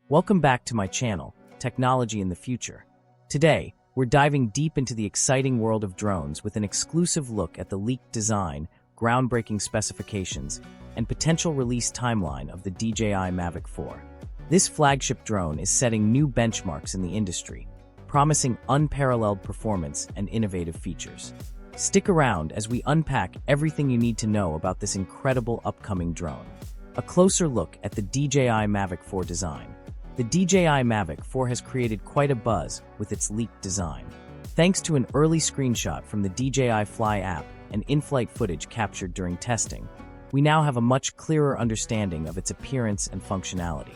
Welcome back to my channel, Technology in the Future. Today, we're diving deep into the exciting world of drones with an exclusive look at the leaked design, groundbreaking specifications, and potential release timeline of the DJI Mavic 4. This flagship drone is setting new benchmarks in the industry, promising unparalleled performance and innovative features. Stick around as we unpack everything you need to know about this incredible upcoming drone. A closer look at the DJI Mavic 4 design. The DJI Mavic 4 has created quite a buzz with its leaked design. Thanks to an early screenshot from the DJI Fly app and in-flight footage captured during testing, we now have a much clearer understanding of its appearance and functionality.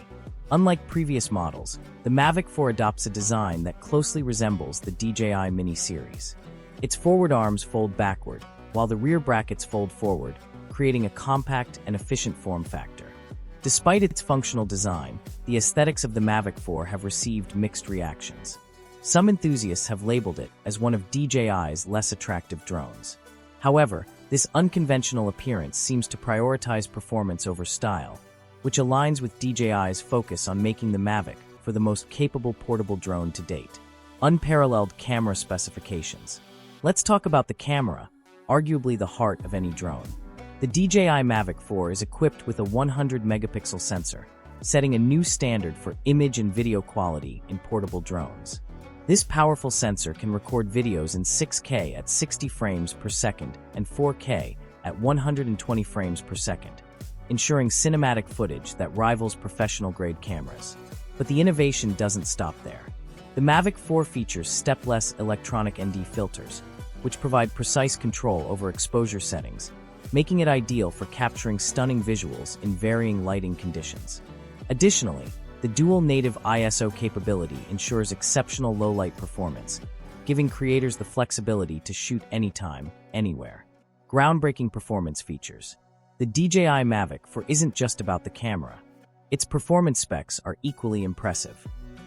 Unlike previous models, the Mavic 4 adopts a design that closely resembles the DJI Mini series. Its forward arms fold backward, while the rear brackets fold forward, creating a compact and efficient form factor. Despite its functional design, the aesthetics of the Mavic 4 have received mixed reactions. Some enthusiasts have labeled it as one of DJI's less attractive drones. However, this unconventional appearance seems to prioritize performance over style, which aligns with DJI's focus on making the Mavic for the most capable portable drone to date. Unparalleled camera specifications. Let's talk about the camera, arguably the heart of any drone. The DJI Mavic 4 is equipped with a 100-megapixel sensor, setting a new standard for image and video quality in portable drones. This powerful sensor can record videos in 6K at 60 frames per second and 4K at 120 frames per second, ensuring cinematic footage that rivals professional-grade cameras. But the innovation doesn't stop there. The Mavic 4 features stepless electronic ND filters, which provide precise control over exposure settings, making it ideal for capturing stunning visuals in varying lighting conditions. Additionally, the dual native ISO capability ensures exceptional low-light performance, giving creators the flexibility to shoot anytime, anywhere. Groundbreaking performance features. The DJI Mavic 4 isn't just about the camera. Its performance specs are equally impressive.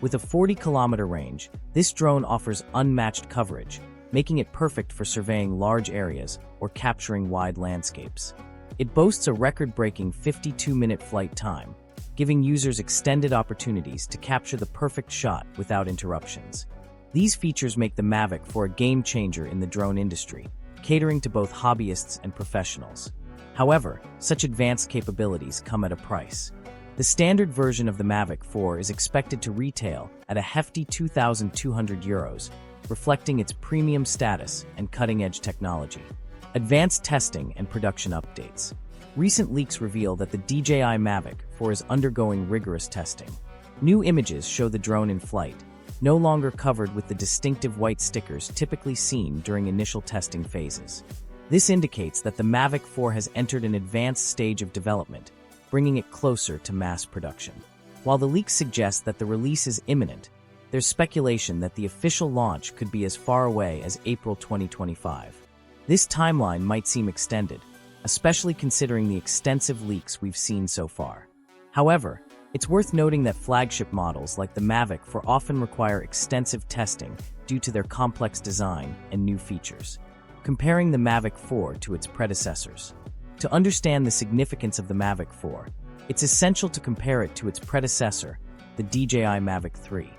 With a 40-kilometer range, this drone offers unmatched coverage, making it perfect for surveying large areas or capturing wide landscapes. It boasts a record-breaking 52-minute flight time, giving users extended opportunities to capture the perfect shot without interruptions. These features make the Mavic 4 a game-changer in the drone industry, catering to both hobbyists and professionals. However, such advanced capabilities come at a price. The standard version of the Mavic 4 is expected to retail at a hefty €2,200, reflecting its premium status and cutting-edge technology. Advanced testing and production updates. Recent leaks reveal that the DJI Mavic 4 is undergoing rigorous testing. New images show the drone in flight, no longer covered with the distinctive white stickers typically seen during initial testing phases. This indicates that the Mavic 4 has entered an advanced stage of development, bringing it closer to mass production. While the leaks suggest that the release is imminent, there's speculation that the official launch could be as far away as April 2025. This timeline might seem extended, especially considering the extensive leaks we've seen so far. However, it's worth noting that flagship models like the Mavic 4 often require extensive testing due to their complex design and new features. Comparing the Mavic 4 to its predecessors. To understand the significance of the Mavic 4, it's essential to compare it to its predecessor, the DJI Mavic 3.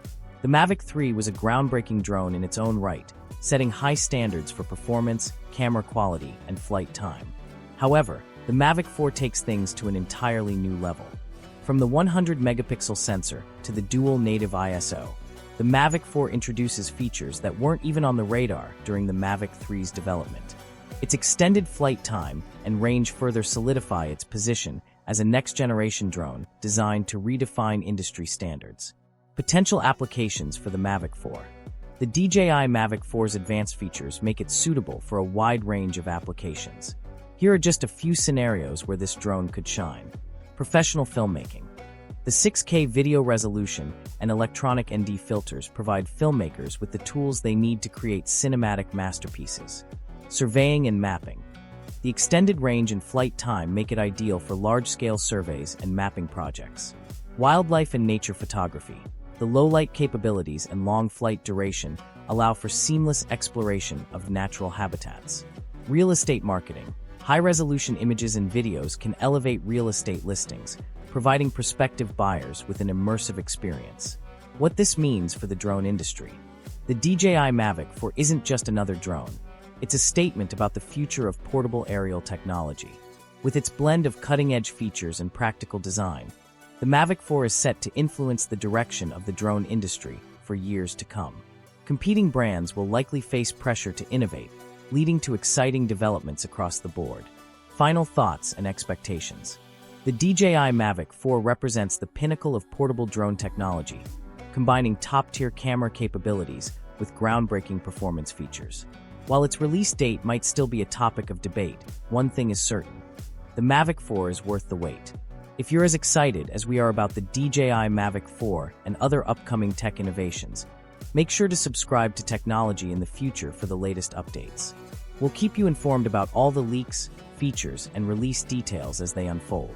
The Mavic 3 was a groundbreaking drone in its own right, setting high standards for performance, camera quality, and flight time. However, the Mavic 4 takes things to an entirely new level. From the 100-megapixel sensor to the dual native ISO, the Mavic 4 introduces features that weren't even on the radar during the Mavic 3's development. Its extended flight time and range further solidify its position as a next-generation drone designed to redefine industry standards. Potential applications for the Mavic 4. The DJI Mavic 4's advanced features make it suitable for a wide range of applications. Here are just a few scenarios where this drone could shine. Professional filmmaking. The 6K video resolution and electronic ND filters provide filmmakers with the tools they need to create cinematic masterpieces. Surveying and mapping. The extended range and flight time make it ideal for large-scale surveys and mapping projects. Wildlife and nature photography. The low-light capabilities and long flight duration allow for seamless exploration of natural habitats. Real estate marketing. High-resolution images and videos can elevate real estate listings, providing prospective buyers with an immersive experience. What this means for the drone industry. The DJI Mavic 4 isn't just another drone. It's a statement about the future of portable aerial technology. With its blend of cutting-edge features and practical design, the Mavic 4 is set to influence the direction of the drone industry for years to come. Competing brands will likely face pressure to innovate, leading to exciting developments across the board. Final thoughts and expectations. The DJI Mavic 4 represents the pinnacle of portable drone technology, combining top-tier camera capabilities with groundbreaking performance features. While its release date might still be a topic of debate, one thing is certain: the Mavic 4 is worth the wait. If you're as excited as we are about the DJI Mavic 4 and other upcoming tech innovations, make sure to subscribe to Technology in the Future for the latest updates. We'll keep you informed about all the leaks, features, and release details as they unfold.